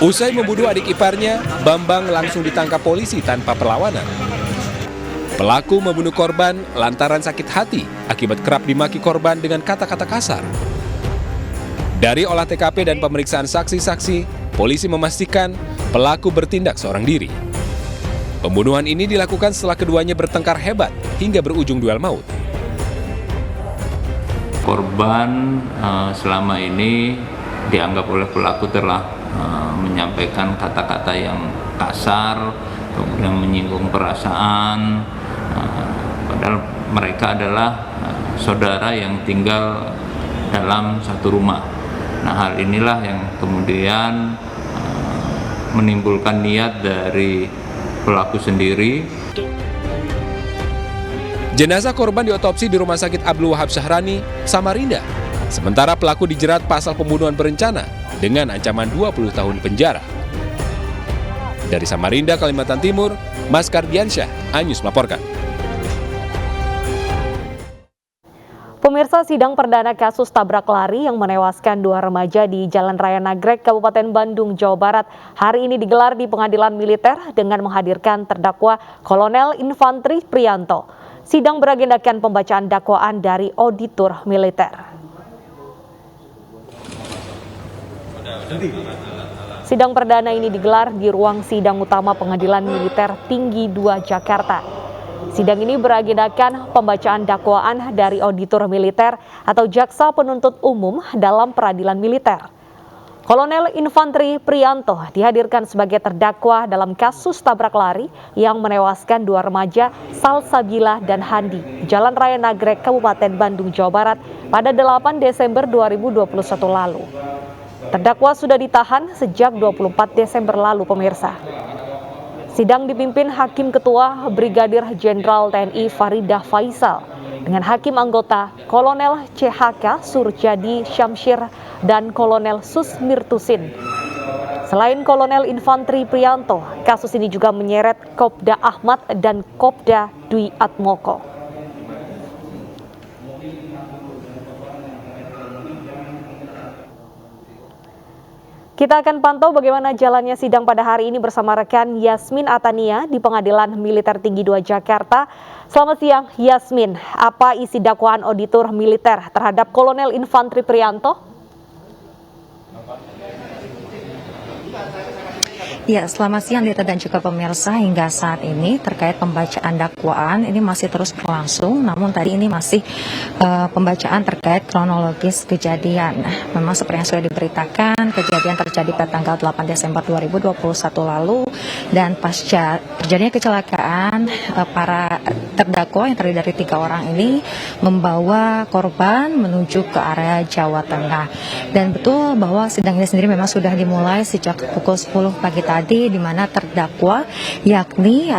Usai membunuh adik iparnya, Bambang langsung ditangkap polisi tanpa perlawanan. Pelaku membunuh korban lantaran sakit hati akibat kerap dimaki korban dengan kata-kata kasar. Dari olah TKP dan pemeriksaan saksi-saksi, polisi memastikan pelaku bertindak seorang diri. Pembunuhan ini dilakukan setelah keduanya bertengkar hebat hingga berujung duel maut. Korban selama ini dianggap oleh pelaku telah menyampaikan kata-kata yang kasar, kemudian menyinggung perasaan, padahal mereka adalah saudara yang tinggal dalam satu rumah. Nah, hal inilah yang kemudian menimbulkan niat dari pelaku sendiri. Jenazah korban diotopsi di Rumah Sakit Abdul Wahab Syahrani, Samarinda. Sementara pelaku dijerat pasal pembunuhan berencana dengan ancaman 20 tahun penjara. Dari Samarinda, Kalimantan Timur, Mas Kardiansyah, Anyus melaporkan. Pemirsa, sidang perdana kasus tabrak lari yang menewaskan 2 remaja di Jalan Raya Nagrek, Kabupaten Bandung, Jawa Barat, hari ini digelar di Pengadilan Militer dengan menghadirkan terdakwa Kolonel Infantri Priyanto. Sidang beragendakan pembacaan dakwaan dari auditor militer. Sidang perdana ini digelar di ruang sidang utama Pengadilan Militer Tinggi 2 Jakarta. Sidang ini beragendakan pembacaan dakwaan dari auditor militer atau jaksa penuntut umum dalam peradilan militer. Kolonel Infantri Priyanto dihadirkan sebagai terdakwa dalam kasus tabrak lari yang menewaskan 2 remaja Salsabila dan Handi, Jalan Raya Nagrek, Kabupaten Bandung, Jawa Barat pada 8 Desember 2021 lalu. Terdakwa sudah ditahan sejak 24 Desember lalu, pemirsa. Sidang dipimpin Hakim Ketua Brigadir Jenderal TNI Faridah Faisal dengan Hakim Anggota Kolonel CHK Surjadi Syamsir dan Kolonel Susmirtusin. Selain Kolonel Infantri Priyanto, kasus ini juga menyeret Kopda Ahmad dan Kopda Dwi Atmoko. Kita akan pantau bagaimana jalannya sidang pada hari ini bersama rekan Yasmin Atania di Pengadilan Militer Tinggi 2 Jakarta. Selamat siang, Yasmin. Apa isi dakwaan auditor militer terhadap Kolonel Infantri Priyanto? Ya, selamat siang Dita dan juga pemirsa. Hingga saat ini terkait pembacaan dakwaan ini masih terus berlangsung. Namun tadi ini masih pembacaan terkait kronologis kejadian. Memang seperti yang sudah diberitakan, kejadian terjadi pada tanggal 8 Desember 2021 lalu. Dan pasca terjadinya kecelakaan, para terdakwa yang terdiri dari 3 orang ini membawa korban menuju ke area Jawa Tengah. Dan betul bahwa sidang ini sendiri memang sudah dimulai sejak pukul 10 pagi tadi, di mana terdakwa yakni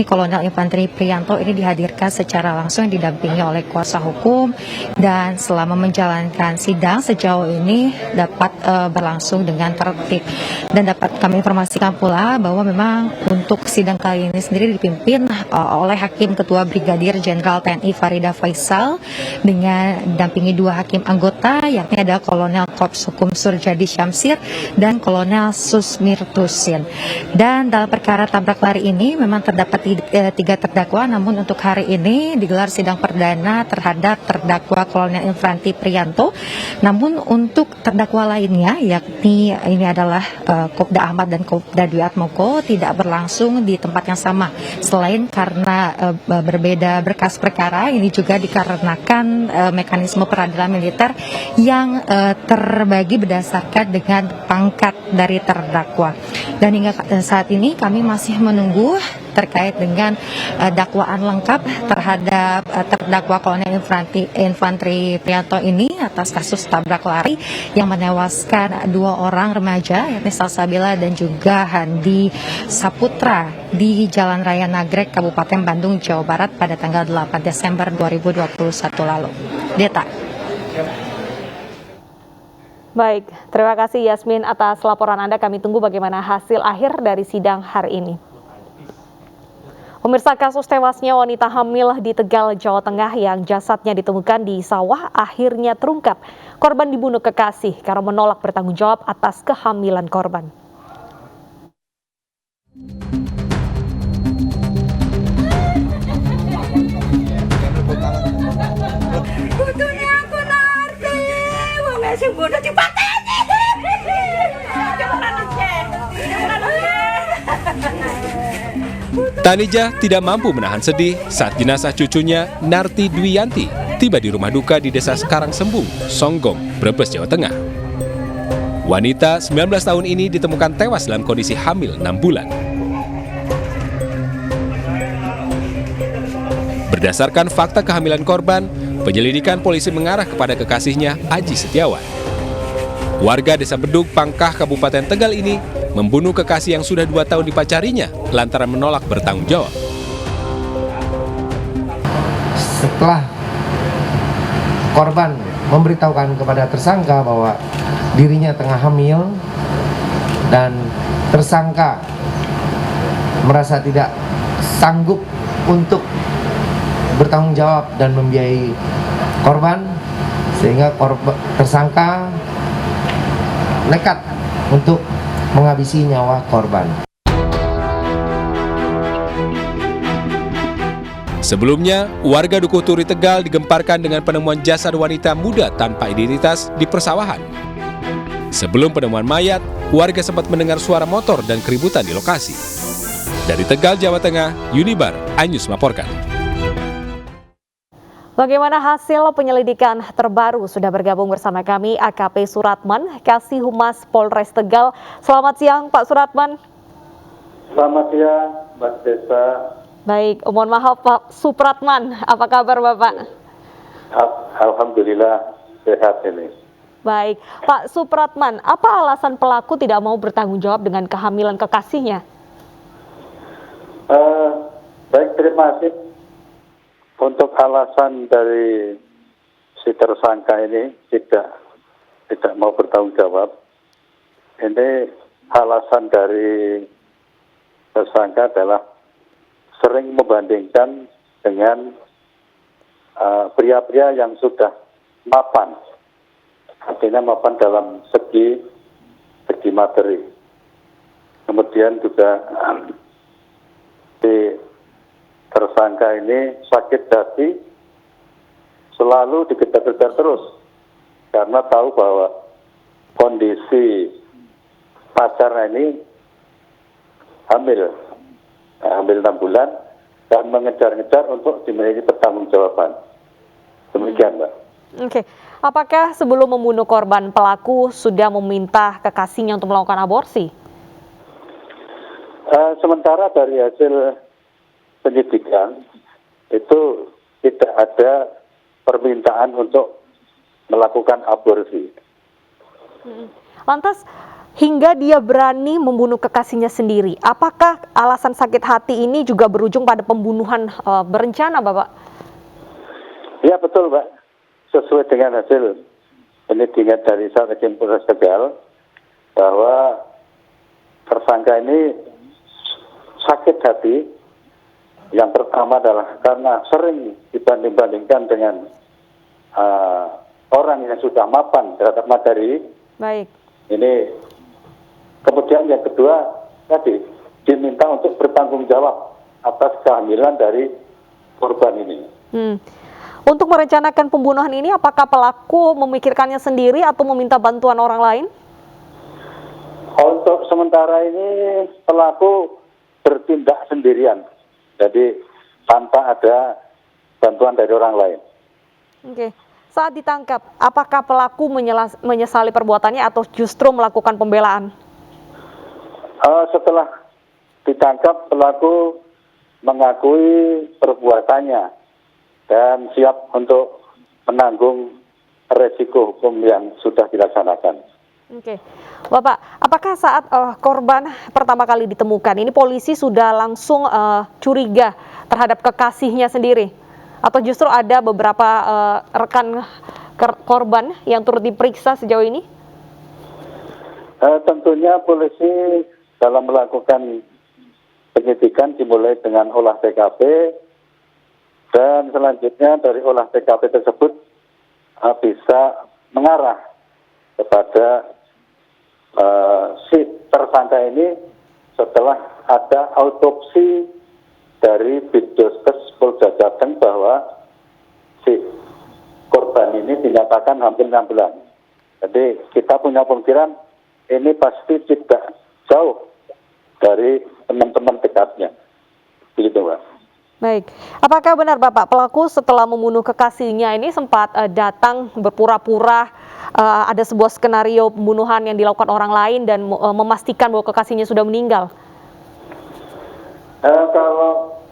Kolonel Infantri Priyanto ini dihadirkan secara langsung yang didampingi oleh kuasa hukum, dan selama menjalankan sidang sejauh ini dapat berlangsung dengan tertib. Dan dapat kami informasikan pula bahwa memang untuk sidang kali ini sendiri dipimpin oleh Hakim Ketua Brigadir Jenderal TNI Faridah Faisal dengan didampingi 2 hakim anggota, yakni ada Kolonel Korps Hukum Surjadi Syamsir dan Kolonel Susmirtusin. Dan dalam perkara tabrak lari ini memang terdapat 3 terdakwa, namun untuk hari ini digelar sidang perdana terhadap terdakwa Kolonel Infantri Priyanto. Namun untuk terdakwa lainnya, yakni ini adalah Kopda Ahmad dan Kopda Dwi Atmoko, tidak berlangsung di tempat yang sama. Selain karena berbeda berkas perkara, ini juga dikarenakan mekanisme peradilan militer yang terbagi berdasarkan dengan pangkat dari terdakwa. Dan hingga saat ini kami masih menunggu terkait dengan dakwaan lengkap terhadap terdakwa Kolonel Infantri Priyanto ini atas kasus tabrak lari yang menewaskan 2 orang remaja, yakni Salsabila dan juga Handi Saputra di Jalan Raya Nagrek, Kabupaten Bandung, Jawa Barat pada tanggal 8 Desember 2021 lalu. Deta. Baik, terima kasih Yasmin atas laporan Anda. Kami tunggu bagaimana hasil akhir dari sidang hari ini. Pemirsa, kasus tewasnya wanita hamil di Tegal, Jawa Tengah yang jasadnya ditemukan di sawah akhirnya terungkap. Korban dibunuh kekasih karena menolak bertanggung jawab atas kehamilan korban. sing bodoh dipateni. Tanija tidak mampu menahan sedih saat jenazah cucunya Narti Dwiyanti tiba di rumah duka di Desa Sekarang Sembung, Songgong, Brebes, Jawa Tengah. Wanita 19 tahun ini ditemukan tewas dalam kondisi hamil 6 bulan. Berdasarkan fakta kehamilan korban, penyelidikan polisi mengarah kepada kekasihnya Aji Setiawan. Warga Desa Bedug, Pangkah, Kabupaten Tegal ini membunuh kekasih yang sudah 2 tahun dipacarinya lantaran menolak bertanggung jawab. Setelah korban memberitahukan kepada tersangka bahwa dirinya tengah hamil dan tersangka merasa tidak sanggup untuk bertanggung jawab dan membiayai korban, sehingga tersangka nekat untuk menghabisi nyawa korban. Sebelumnya, warga Dukuh Turi Tegal digemparkan dengan penemuan jasad wanita muda tanpa identitas di persawahan. Sebelum penemuan mayat, warga sempat mendengar suara motor dan keributan di lokasi. Dari Tegal, Jawa Tengah, Unibar, iNews melaporkan. Bagaimana hasil penyelidikan terbaru? Sudah bergabung bersama kami AKP Suratman, Kasih Humas Polres Tegal. Selamat siang Pak Suratman. Selamat siang Mbak Desa. Baik, mohon maaf Pak Supratman, apa kabar Bapak? Alhamdulillah sehat ini. Baik, Pak Supratman, apa alasan pelaku tidak mau bertanggung jawab dengan kehamilan kekasihnya? Baik, terima kasih. Untuk alasan dari si tersangka ini tidak mau bertanggung jawab, ini alasan dari tersangka adalah sering membandingkan dengan pria-pria yang sudah mapan, artinya mapan dalam segi materi. Kemudian juga di tersangka ini sakit hati, selalu dikejar-kejar terus karena tahu bahwa kondisi pacarnya ini hamil 6 bulan dan mengejar-ngejar untuk dimiliki pertanggungjawaban. Demikian, Mbak. Oke, apakah sebelum membunuh korban pelaku sudah meminta kekasihnya untuk melakukan aborsi? Sementara dari hasil penyidikan itu tidak ada permintaan untuk melakukan aborsi. Lantas hingga dia berani membunuh kekasihnya sendiri, apakah alasan sakit hati ini juga berujung pada pembunuhan berencana, Bapak? Ya betul, Mbak. Sesuai dengan hasil penyidikan dari Satreskrim Polres Tegal bahwa tersangka ini sakit hati. Yang pertama adalah karena sering dibanding-bandingkan dengan orang yang sudah mapan terhadap materi. Baik. Ini kemudian yang kedua tadi diminta untuk bertanggung jawab atas kehamilan dari korban ini. Untuk merencanakan pembunuhan ini, apakah pelaku memikirkannya sendiri atau meminta bantuan orang lain? Untuk sementara ini pelaku bertindak sendirian. Jadi tanpa ada bantuan dari orang lain. Oke. Saat ditangkap, apakah pelaku menyesali perbuatannya atau justru melakukan pembelaan? Setelah ditangkap, pelaku mengakui perbuatannya dan siap untuk menanggung resiko hukum yang sudah dilaksanakan. Oke, Bapak, apakah saat korban pertama kali ditemukan, ini polisi sudah langsung curiga terhadap kekasihnya sendiri? Atau justru ada beberapa rekan korban yang turut diperiksa sejauh ini? Tentunya polisi dalam melakukan penyidikan dimulai dengan olah TKP, dan selanjutnya dari olah TKP tersebut bisa mengarah kepada si tersangka ini setelah ada autopsi dari Biddoskes Polda Jateng bahwa si korban ini dinyatakan hampir 6 bulan. Jadi kita punya pemikiran ini pasti tidak jauh dari teman-teman dekatnya. Begitu, Pak. Baik, apakah benar Bapak pelaku setelah membunuh kekasihnya ini sempat datang berpura-pura ada sebuah skenario pembunuhan yang dilakukan orang lain dan memastikan bahwa kekasihnya sudah meninggal? Kalau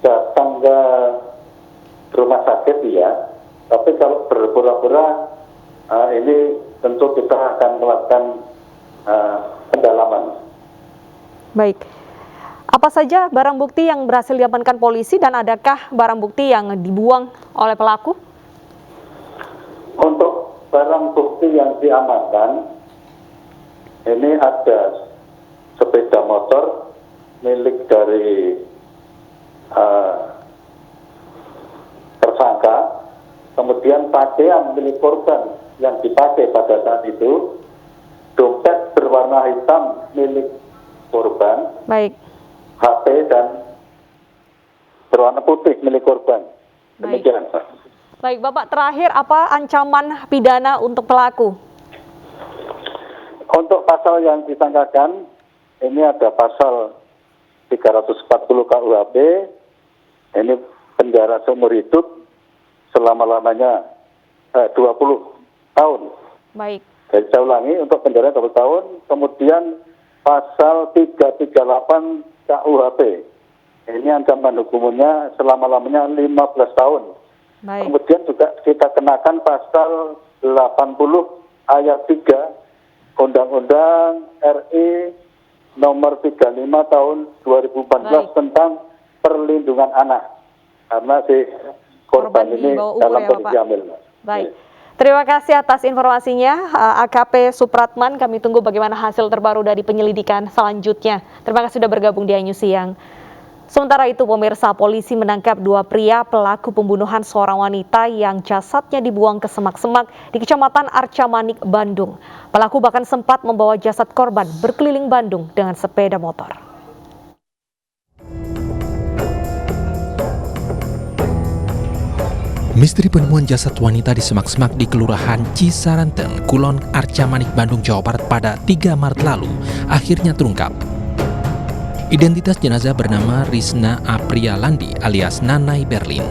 datang ke rumah sakit ya, tapi kalau berpura-pura ini tentu kita akan melakukan pendalaman. Baik. Apa saja barang bukti yang berhasil diamankan polisi dan adakah barang bukti yang dibuang oleh pelaku? Untuk barang bukti yang diamankan, ini ada sepeda motor milik dari tersangka, kemudian pakaian milik korban yang dipakai pada saat itu, dompet berwarna hitam milik korban. Baik. HP dan berwarna putih milik korban. Demikian, Pak. Baik, Bapak, terakhir apa ancaman pidana untuk pelaku? Untuk pasal yang disangkakan, ini ada pasal 340 KUHP, ini penjara seumur hidup selama-lamanya 20 tahun. Baik. Jadi saya ulangi, untuk penjara 20 tahun, kemudian pasal 338 KUHP. Ini ancaman hukumannya selama-lamanya 15 tahun. Baik. Kemudian juga kita kenakan pasal 80 ayat 3 Undang-Undang RI nomor 35 tahun 2014 Baik. tentang perlindungan anak. Karena si korban Korban ini di bawah umur dalam ya, kondisi Bapak? hamil. Baik. Terima kasih atas informasinya, AKP Supratman. Kami tunggu bagaimana hasil terbaru dari penyelidikan selanjutnya. Terima kasih sudah bergabung di iNews Siang. Sementara itu, pemirsa, polisi menangkap 2 pria pelaku pembunuhan seorang wanita yang jasadnya dibuang ke semak-semak di Kecamatan Arca Manik, Bandung. Pelaku bahkan sempat membawa jasad korban berkeliling Bandung dengan sepeda motor. Misteri penemuan jasad wanita di semak-semak di Kelurahan Cisaranten, Kulon, Arca Manik, Bandung, Jawa Barat pada 3 Maret lalu akhirnya terungkap. Identitas jenazah bernama Rizna Aprialandi alias Nanai Berlin.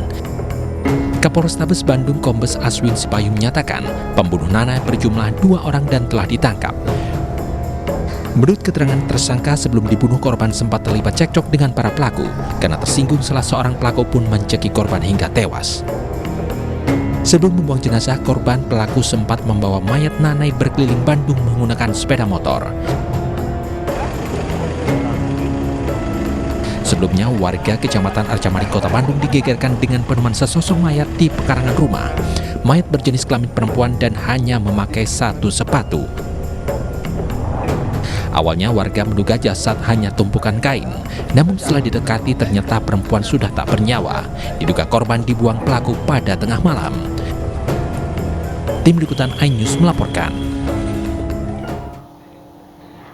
Kapolrestabes Bandung Kombes Aswin Sipayung menyatakan pembunuh Nanai berjumlah 2 orang dan telah ditangkap. Menurut keterangan tersangka, sebelum dibunuh korban sempat terlibat cekcok dengan para pelaku karena tersinggung salah seorang pelaku pun mencekik korban hingga tewas. Sebelum membuang jenazah korban, pelaku sempat membawa mayat Nanai berkeliling Bandung menggunakan sepeda motor. Sebelumnya, warga Kecamatan Arca Manik, Kota Bandung digegerkan dengan penemuan sesosok mayat di pekarangan rumah. Mayat berjenis kelamin perempuan dan hanya memakai 1 sepatu. Awalnya warga menduga jasad hanya tumpukan kain, namun setelah didekati ternyata perempuan sudah tak bernyawa. Diduga korban dibuang pelaku pada tengah malam. Tim Liputan iNews melaporkan.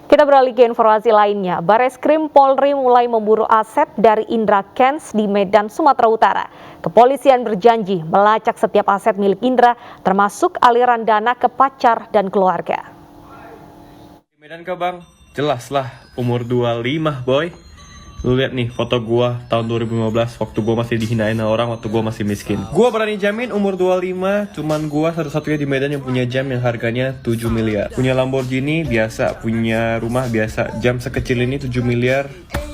Kita beralih ke informasi lainnya. Bareskrim Polri mulai memburu aset dari Indra Kents di Medan, Sumatera Utara. Kepolisian berjanji melacak setiap aset milik Indra, termasuk aliran dana ke pacar dan keluarga. Medan kah bang? Jelas lah, umur 25 boy. Lu lihat nih foto gua tahun 2015 waktu gua masih dihinain orang, waktu gua masih miskin. Gua berani jamin umur 25 cuman gua satu-satunya di Medan yang punya jam yang harganya 7 miliar. Punya Lamborghini biasa, punya rumah biasa. Jam sekecil ini 7 miliar.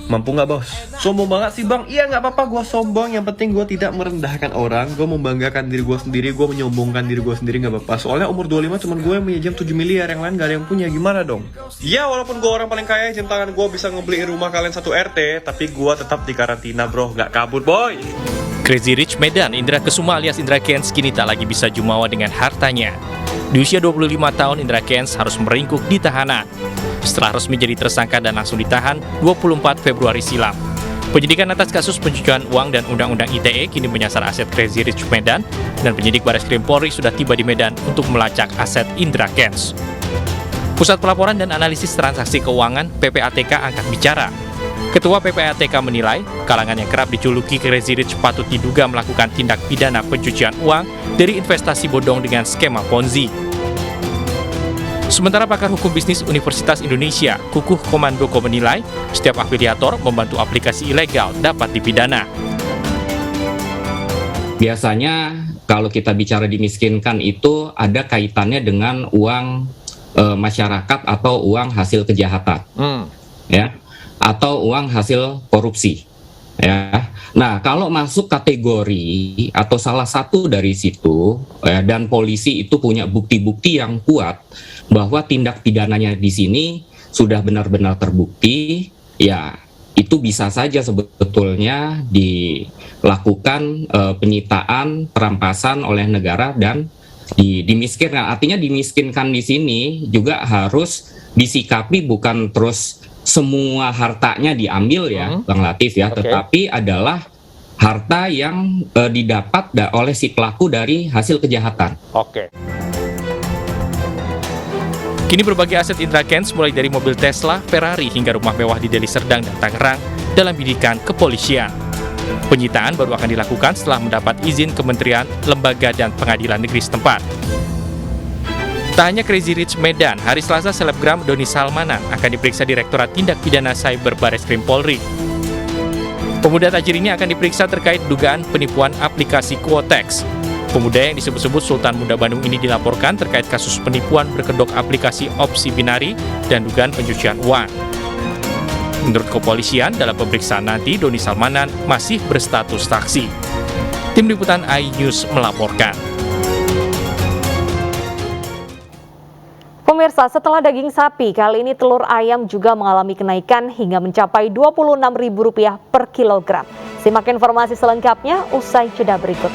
Mampu nggak bos? Sombong banget sih bang? Iya nggak apa-apa, gue sombong. Yang penting gue tidak merendahkan orang. Gue membanggakan diri gue sendiri. Gue menyombongkan diri gue sendiri, nggak apa-apa. Soalnya umur 25 cuman gue yang punya jam 7 miliar. Yang lain gak ada yang punya. Gimana dong? Ya walaupun gue orang paling kaya, jam tangan gue bisa ngebeli rumah kalian 1 RT. Tapi gue tetap di karantina bro. Nggak kabur boy. Crazy Rich Medan, Indra Kesuma alias Indra Kents kini tak lagi bisa jumawa dengan hartanya. Di usia 25 tahun, Indra Kents harus meringkuk di tahanan. Setelah resmi jadi tersangka dan langsung ditahan 24 Februari silam. Penyidikan atas kasus pencucian uang dan Undang-Undang ITE kini menyasar aset Crazy Rich Medan, dan penyidik Bareskrim Polri sudah tiba di Medan untuk melacak aset Indra Kents. Pusat Pelaporan dan Analisis Transaksi Keuangan (PPATK) angkat bicara. Ketua PPATK menilai, kalangan yang kerap dijuluki Crazy Rich patut diduga melakukan tindak pidana pencucian uang dari investasi bodong dengan skema Ponzi. Sementara pakar hukum bisnis Universitas Indonesia, Kukuh Komandoko menilai, setiap afiliator membantu aplikasi ilegal dapat dipidana. Biasanya kalau kita bicara dimiskinkan itu ada kaitannya dengan uang masyarakat atau uang hasil kejahatan, ya, atau uang hasil korupsi. Ya, nah kalau masuk kategori atau salah satu dari situ dan polisi itu punya bukti-bukti yang kuat bahwa tindak pidananya di sini sudah benar-benar terbukti, ya itu bisa saja sebetulnya dilakukan penyitaan, perampasan oleh negara dan dimiskinkan. Artinya dimiskinkan di sini juga harus disikapi bukan terus semua hartanya diambil ya, Bang Latif ya, tetapi adalah harta yang didapat oleh si pelaku dari hasil kejahatan. Kini berbagai aset Indra Kents mulai dari mobil Tesla, Ferrari hingga rumah mewah di Deli Serdang dan Tangerang dalam bidikan kepolisian. Penyitaan baru akan dilakukan setelah mendapat izin Kementerian, Lembaga, dan Pengadilan Negeri setempat. Tak hanya Crazy Rich Medan, hari Selasa selebgram Doni Salmanan akan diperiksa Direktorat Tindak Pidana Cyber Barreskrim Polri. Pemuda tajir ini akan diperiksa terkait dugaan penipuan aplikasi Quotex. Pemuda yang disebut-sebut Sultan Muda Bandung ini dilaporkan terkait kasus penipuan berkedok aplikasi opsi binari dan dugaan pencucian uang. Menurut kepolisian, dalam pemeriksaan nanti Doni Salmanan masih berstatus saksi. Tim Liputan iNews melaporkan. Pemirsa, setelah daging sapi, kali ini telur ayam juga mengalami kenaikan hingga mencapai Rp26.000 per kilogram. Simak informasi selengkapnya usai jeda berikut.